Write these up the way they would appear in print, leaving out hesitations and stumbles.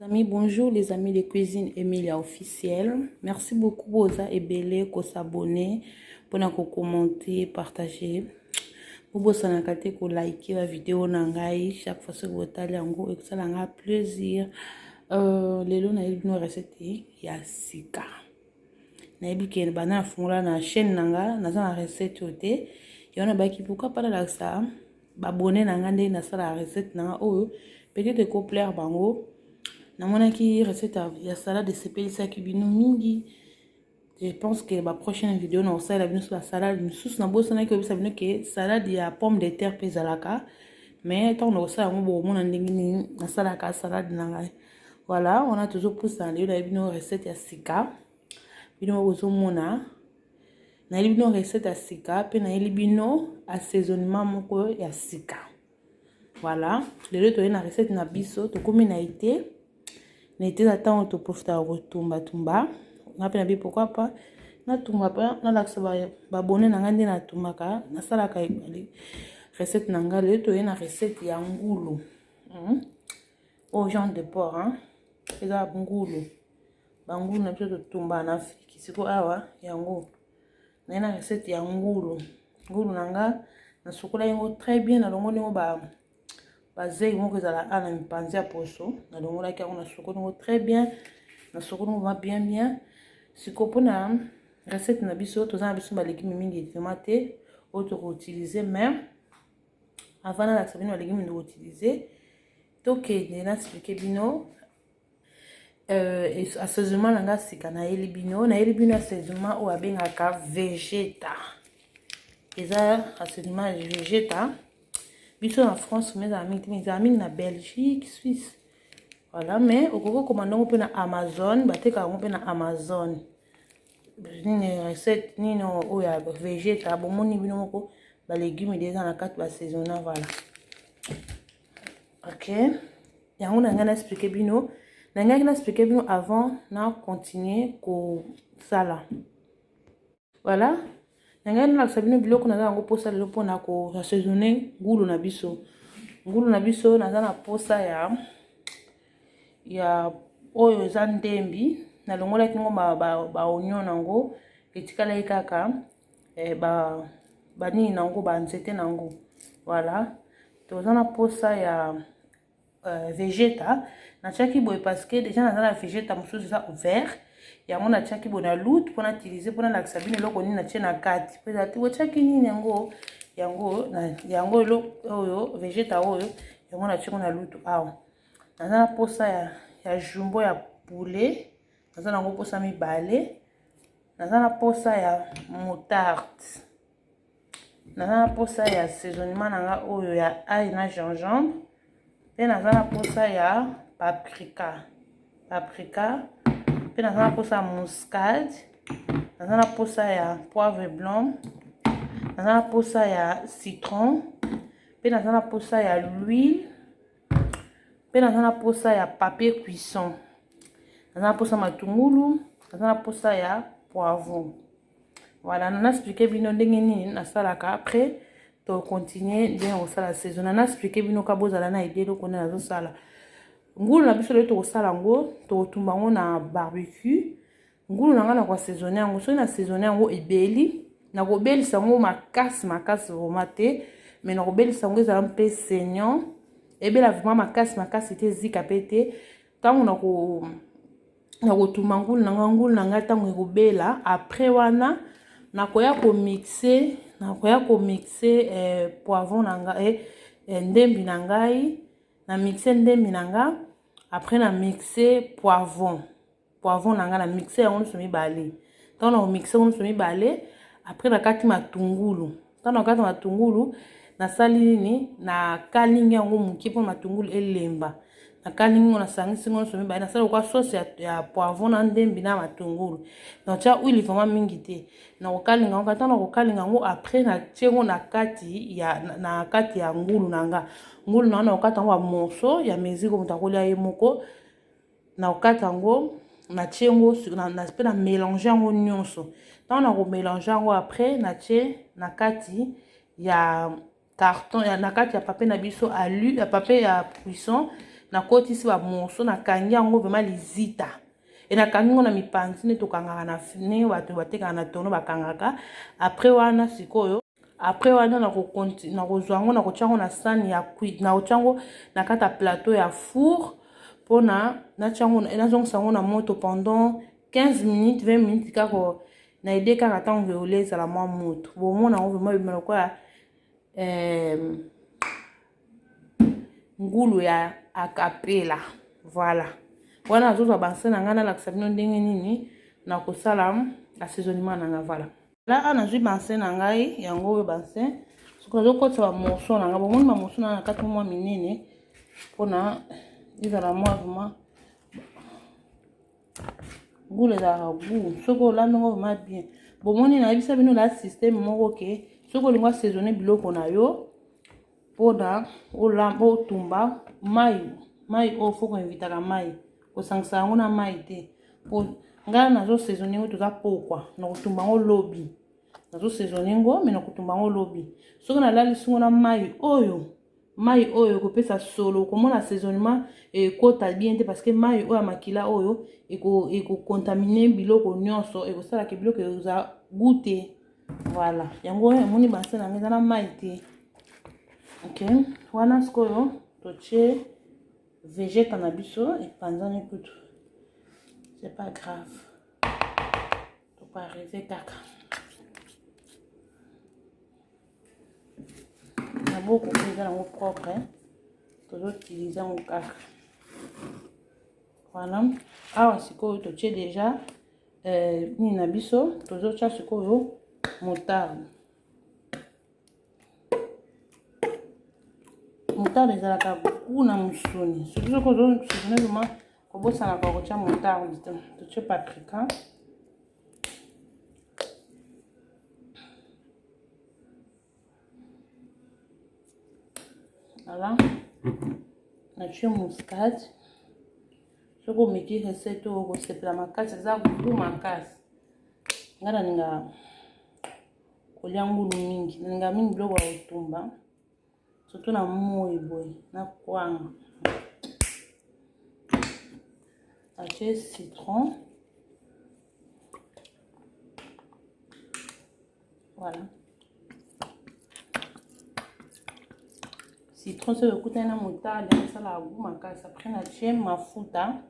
Amis, bonjour les amis de cuisine Emilia officielle. Merci beaucoup pour ça et belé pour s'abonner, pour commenter, partager. Pour vous pour liker la vidéo nangai chaque fois que vous allez en gros et que ça a plaisir. Les lots na une recette ya sika. Na ebiki bana fungula na chaîne nanga na za recette yote. Yana baki pourquoi pas la ça. Babonner nanga ndé na ça la recette nanga oh peut-être que plaire bango. Na qui recette ya salade de sepelisa kibino mingi. Je pense que la prochaine vidéo na ça la sur la salade sous na bossa na que ça vient que salade ya pomme de terre pezalaka mais tant on ça bon mon ndingi na salaka salade na. Voilà, on a toujours poussé dans les bino recette ya sika. Bino bozo mona na bino recette ya sika pe na bino assaisonnement moko ya sika. Voilà, les deux na recette na biso to komi na été. N'était attend to profita retumba tumba na pe na bi pourquoi pas na tumba pa na laksa ba bonne na ngande na tumaka na sala ka recette na ngale to na recette ya ngulu au genre de porc eza ngulu bangulu na to tumba na Afrique siko awa yango na recette ya ngulu nanga na sokola yango très bien na longo ngo basé moko ezala ana mipanzi ya poso na longola ki on a sokono très bien na sokono va bien siko pona recette na biso to za biso ba légumes mingi tomate auto utiliser même avant la sabine ba légumes no utiliser to ke na expliquer bino assaisonnement langa sika na elibino assaisonnement o abengaka végéta eza assaisonnement végéta. Biso en France, mes amis na Belgique, Suisse. Voilà, mais au coco commandant on peut na Amazon, bateka on peut na Amazon. Ni recette ni no oya végéta, bon moni bino moko ba légumes déjà na 4 ba saisonnière voilà. OK. Ya on a ngana expliquer bino, na ngana expliquer bino avant na continuer ko sala. Voilà. Nanga na sabino biloko na ngo posa lelo pona ko assaisonner ngulu na biso. Ngulu na biso na na posa ya oyo za ndembi na longola kingo ba oignon nango etikala ikaka ba nini nango ba nzete nango. Voilà. To za na posa ya végéta na chaki boy parce que déjà na végéta mususu za vert. Yango na chaki bona loot pona utiliser pona la sabine loko ni na chena kati peza ti chaki ni yango lo oyo végéta oyo yango na chiko na loot awa na posa ya jumbo ya poulet na nango posa mibale na posa ya moutarde na posa ya assaisonnement nanga oyo ya ail na gingembre pe na posa ya paprika pe na posa muscade na posa ya poivre blanc na posa ya citron pe na posa ya l'huile pe na posa ya papier cuisson na posa matungulu na posa ya poivron. Voilà, on a expliqué bino ndenge nini na salaka après to continuer bien au sala saison na expliqué bino ka bozala na idée lo kona na sala. Ngulu na biso le to sala ngo to tumba ngo na barbecue ngulu nanga na kwa saisonner ngo so na saisonner ngo ebeli na ko belisa ngo makasi vomate mais na ko belisa ngo za mpe saignant ebela vraiment makasi te zika pete tango na ko tumba ngulu nanga tango ekobela après wana na ko ya ko mixer poivron nanga ndembi nangai na mixer ndembi nanga après na mixer poivron nanga na mixer on se mibale tant na mixer on se mibale après na kati matungulu tant na kati matungulu na sali nini na kalingi yango muki po matungulu elemba na kalingi na sangisi on se mibale na sala kwa sauce ya poivron na ndembi na matungulu na tia huile vraiment mingi te na kokalinga ngo tant na kokalinga ngo après na tiengo na kati ya ngulu nanga na okata ngo morceau ya meziko mutakolia ye moko na okata ngo na tiengo na pe na mélanger ngo nyonso tant na ko mélanger ngo après na tie na kati ya carton ya na kati ya papier na biso alu ya papier ya cuisson na kotisi ba morceau na kangi yango vraiment lizita et na kangi ngo na mipanzi ne to kangaka na fini bato bateka na tono bakangaka après wana sikoyo après wana na ko continue na ko zwango na ko tchango na sani ya cuit na tchango na kata plateau ya four pona na tchango na zongo sango na moto pendant 15 minutes 20 minutes kako na idée kaka tango veole za la moi moto bon mona on vraiment bimelo kwa ngulu ya acapella voilà wana zozo banse na ngana la ksabino ndenge nini na kosala assaisonnement na nga voilà là ana zui banse na ngai yango we banse soko zo kotsa ba morceau na nga bon moni ba morceau na 4 mois minene pona izala moi vraiment ngulu za goût soko la ngo vraiment bien bon moni na bisa bino la système moko ke soko lingwa assaisonner biloko na yo pona olambo tumba mai o foko invitaka mai kosangisa yango na mai te po ngana nazo saisonner ngo toza pokwa na kotumba ngo lobi nazo saisonner ngo me na kotumba ngo lobi soko na lali sungo na mai oyo kopesa solo komona assaisonnement ekota bien te parce que mai oyo makila oyo eko contaminer biloko nyonso ekosala ke biloko eza goûter voilà yango moni banse na ngeza na mai te. Ok, wana sikoyo toche végéta na biso epanzani kutu. C'est pas grave. To pas arriver kaka. Na beaucoup kuza nango propre, tozo utiliser ngo kaka. Voilà. Awa sikoyo toche déjà ni na biso tozo cha sikoyo moutarde. Moutarde ezalaka kuna musuni surtout soko zo saisonner vraiment kobosana kwa kocha moutarde toche paprika voilà na tue muscade soko meki recette oyo kosepela makasi eza goût makasi nga nalinga kolia ngulu mingi nalinga mingi biloko ya kotumba surtout na moi boy na kwanga acheter citron voilà citron c'est le coup d'un moutarde ça la goût makasi après na acheter mafuta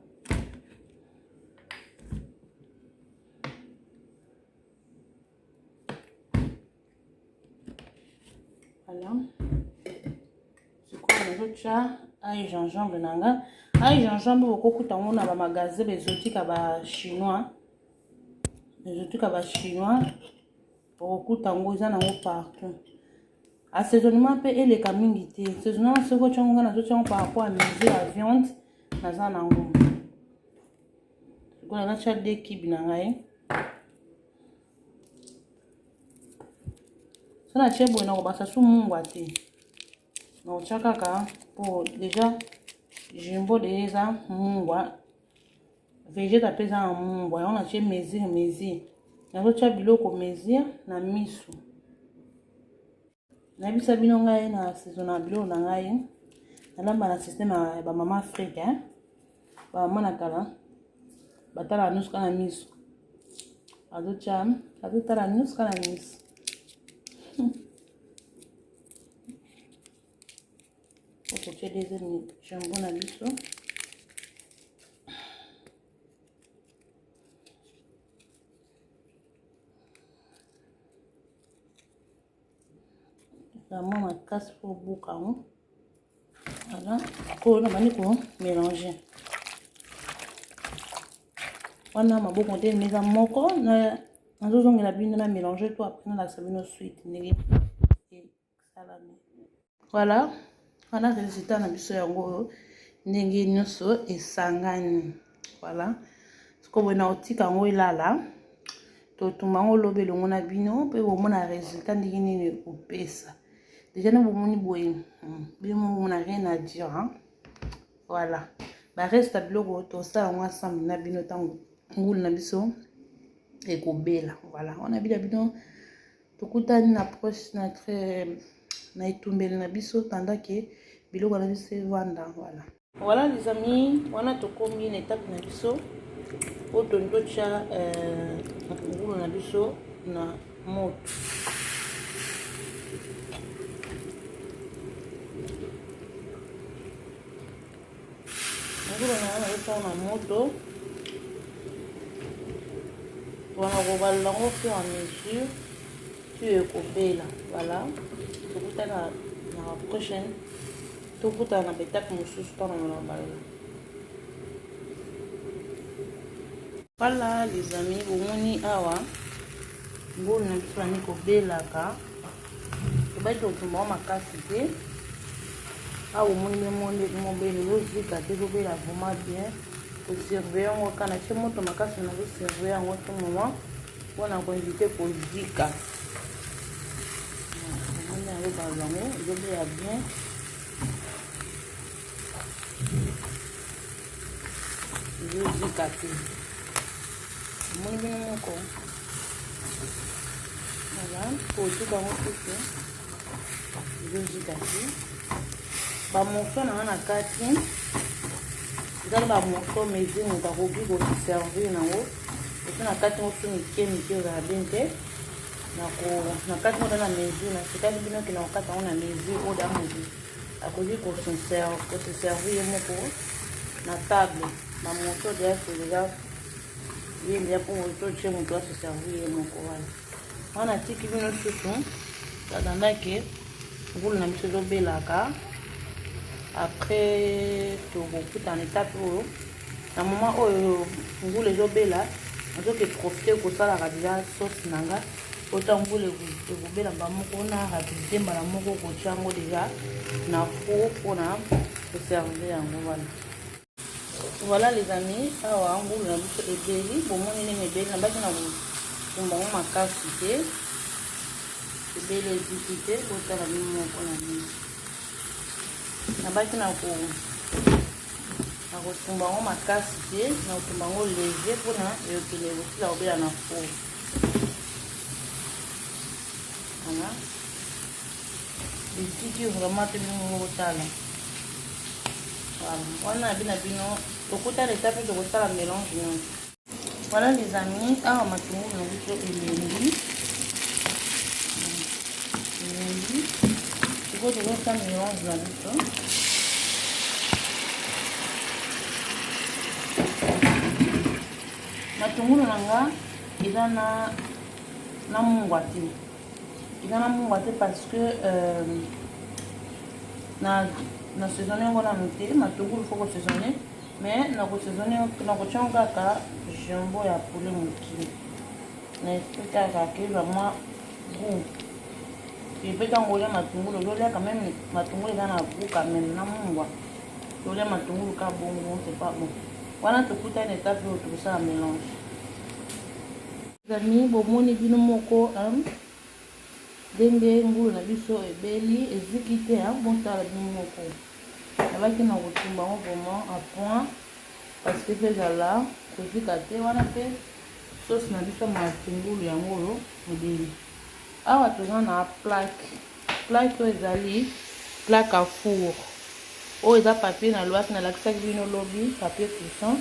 voilà cha ail gingembre nanga ail gingembre bokokuta ngo na ba magasin bezotika ba chinois bokokuta ngo eza nango partout assaisonnement pe eleka mingi te assaisonnement soko tshongo na tshongo par rapport à manger la viande naza nango soko na cha de kibi na ngai sana chebo na ko basa su mungwa te no chakaka pour déjà jumbo déjà mungwa végéta pesa mungwa on a chez mesure na ko cha biloko mesure na misu na bisa bino ngai na saisonnement biloko na ngai na lamba na système ba mama africain ba mama na kala batala nuska na misu adotala nuska na misu Okoche des jambon na biso vraiment makasi pour buka voilà ko na bani ko mélanger wana maboko te meza moko na nazozongela bino na mélanger to après na la sabino sweet ndenge salami voilà wana résultat na biso yango ndenge nyonso esangani voilà siko bona otika ngo ilala to tumango lobe longo na bino pe bomona résultat ndenge nini opesa déjà na bomoni boye bino mona rien à dire hein? Voilà ba reste biloko to sala ngo ensemble na bino tango ngulu na biso ekobela voilà on a bino tokutani na proche na très na itumbeli na biso tanda ke biloko na biso evanda voilà Voilà les amis, on a tout commis une étape na biso. Otondo cha ngulu na biso na moto. Ngulu na biso na moto. On a robalé au fur et à mesure. Tu es coupé là, voilà. Tout à la prochaine. Tout à la étape moussous dans le robalé. Voilà les amis, au moni awa. Ngulu na biso na coupé là ka. Tu vas te tomber ma casse. Ah, au monde mon bébé, zika te coupé là vraiment bien. Pour servir en quand tu montes ma casse na vous servir en tout moment. On a invité pour zika. On a le ballon, je vais bien. Je zika te. Mon bien mon corps. Voilà, pour tout dans votre tout. Je zika te. Ba morceau na kati. Vous ba morceau mais je ne t'ai pas servir na haut. Et na kati morceau mike za bente. Na kati mo na mesure na sikali bino ki na kati on a mesure au da mesure. A cause pour se servir moko na table. Ma morceau déjà il y a pour tout chez mon doit se servir moko wala. On a tiki bino chouchou. Ça danda ke ngulu na biso belaka. Après tout en étape où à un moment où vous les obéla on que profiter pour ça la déjà sauce nanga autant vous les vous bela bamoko na rapidité mbala moko ko chango déjà na four pour na servir en voilà. Voilà les amis, awa ngulu na biso ebeli bomoni ne mebeli na baki na kumba ma kasite ebeli ezikite autant la moko na mimi. Nabaki na kotumba ngo makasi te na kotumba ngo léger mpona eyokele kosila kobela na four. Voilà esiki vraiment te bino kotala wana bina bino tokutana etape tokosala mélange nyonso. Voilà les amis, awa matungulu na biso elengi sikoyo tokosala mélange na biso. Matungulu nanga eza na mungwa te. Eza na mungwa te parce que na saisonné yango nanu te. Matungulu faut ko saisonner mais na ko saisonner na ko tia kaka jumbo ya poulet moki. Na expliquer que vraiment goût. Et peut tango ya matungulu lolia quand même matungulu eza na goût quand même na mungwa. Lolia matungulu ka bongo c'est pas bon. Wana tokuta une étape où tout ça mélange. Amis, bomoni bino moko denge ngulu na biso ebeli ezikite bon tala bino moko. Abaki na kotumba ngo vraiment à point parce que ezala kozika te wana pe sauce na biso matungulu yango ebeli. Awa toza na plaque oyo ezali plaque à four. Oh, eza papier na loise na lakisaki bino lobi papier cuisson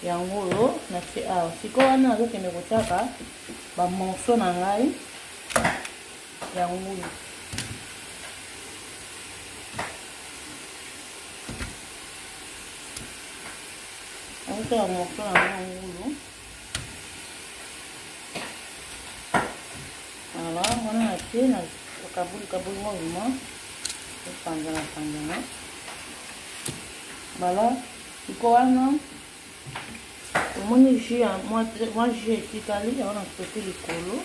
yango oyo na tie awa sikoyo wana nazokende kotiaka bamorceau na ngai yango oyo nakotia bamorceau na ngai yango oyo voilà wana na tie na kabuli mo vraiment epanzana voilà sikoyo wana omoni jus moi jus etikali yango na soki likolo.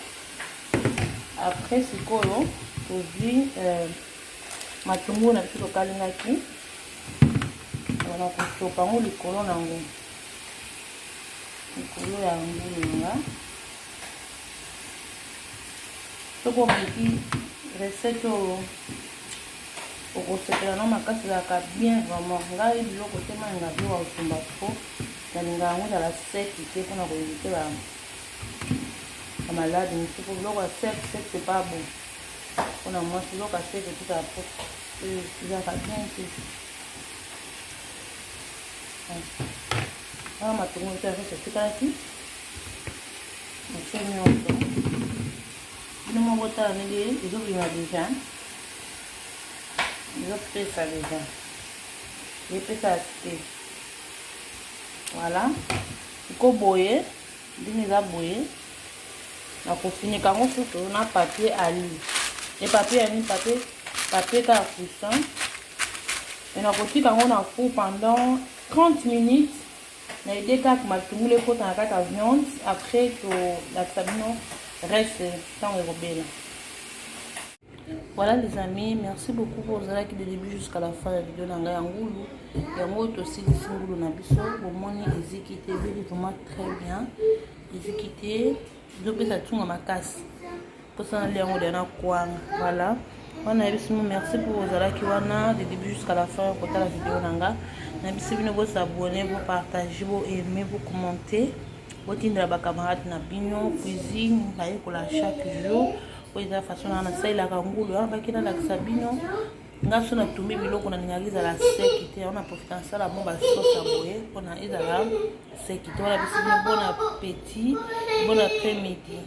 Après sikoyo tozwi matungulu na biso tokalingaki wana kosopa yango likolo nango likolo ya ngulu nanga. Soki omeki recette oyo okosepela na makasi ezalaka bien vraiment. Ngai biloko te malinga biloko ya kotumba po nalinga yango ezala sec te mpona koevite bamalade mosusu. Biloko ya sec c'est pas bon mpona mwasi. Biloko ya sec etikala po ezalaka bien te. wana matungulu te azosa etikaki motie nyonso bino moko tala ndenge ezobima deja ezopesa deja epesa te voilà iko boye ndenge eza boye na kofinika yango susu na papier ali e papier ani papier kaka coussin et na kotika yango na four pendant 30 minutes na ide kaka matungulu ekota na kati ya viande après tolakisa bino reste ntango ekobela. Voilà les amis, merci beaucoup pour cela qui de début jusqu'à la fin de la vidéo nanga ya ngulu yango tosilisi ngulu na biso bomoni ezikite ebeli vraiment très bien ezikite ezopesa ntunga makasi mposana lia yango deya na kwanga. Voilà wana yebisi mo merci pour ozalaki wana de début jusqu'à la fin kotala vidéo nanga nayebisi bino bosabone bopartage boaime bocommenter botindela bacamarade na bino cuisine bayekola chaque jour oyo eza façon na nasalelaka ngulu wana baki nalakisa bino nga so natumbi biloko na ningaki ezala seki te wana profita nasala mo basosa boye mpona ezala seki te wana bisi bino bon appétit bon après midi.